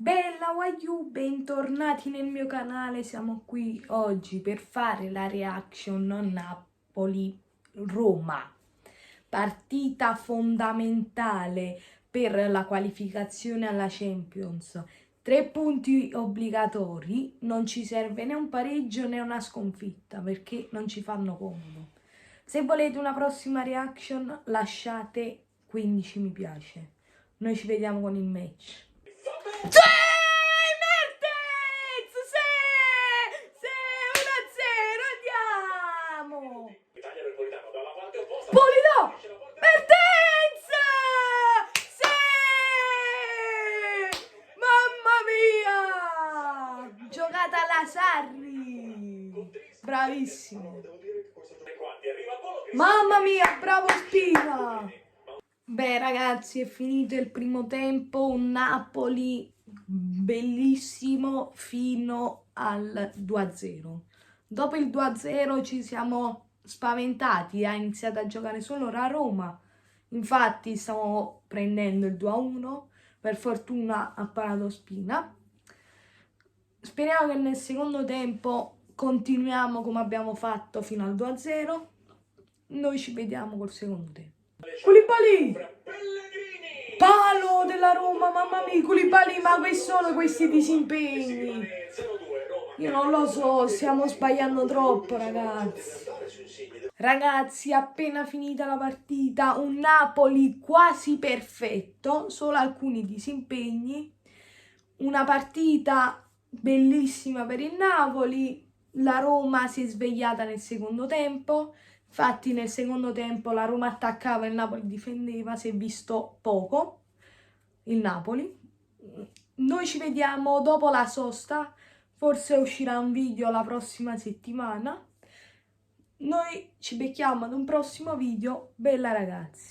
Bella Waiu, bentornati nel mio canale, siamo qui oggi per fare la reaction Napoli-Roma, partita fondamentale per la qualificazione alla Champions. 3 punti obbligatori, non ci serve né un pareggio né una sconfitta perché non ci fanno comodo. Se volete una prossima reaction lasciate 15 mi piace. Noi ci vediamo con il match. Sì, Mertens! Sì! 1-0, andiamo! Polito! Mertens! Sì! Mamma mia! Giocata alla Sarri! Bravissimo! Mamma mia, bravo Spina! Beh ragazzi, è finito il primo tempo, un Napoli bellissimo fino al 2-0. Dopo il 2-0 ci siamo spaventati, ha iniziato a giocare solo la Roma. Infatti stiamo prendendo il 2-1, per fortuna ha parato Spina. Speriamo che nel secondo tempo continuiamo come abbiamo fatto fino al 2-0. Noi ci vediamo col secondo tempo. Koulibaly! Palo della Roma, mamma mia, Koulibaly, ma che sono questi disimpegni? Io non lo so, stiamo sbagliando troppo, ragazzi. Ragazzi, appena finita la partita, un Napoli quasi perfetto, solo alcuni disimpegni. Una partita bellissima per il Napoli, la Roma si è svegliata nel secondo tempo. Infatti nel secondo tempo la Roma attaccava e il Napoli difendeva, si è visto poco il Napoli. Noi ci vediamo dopo la sosta, forse uscirà un video la prossima settimana. Noi ci becchiamo ad un prossimo video, bella ragazzi!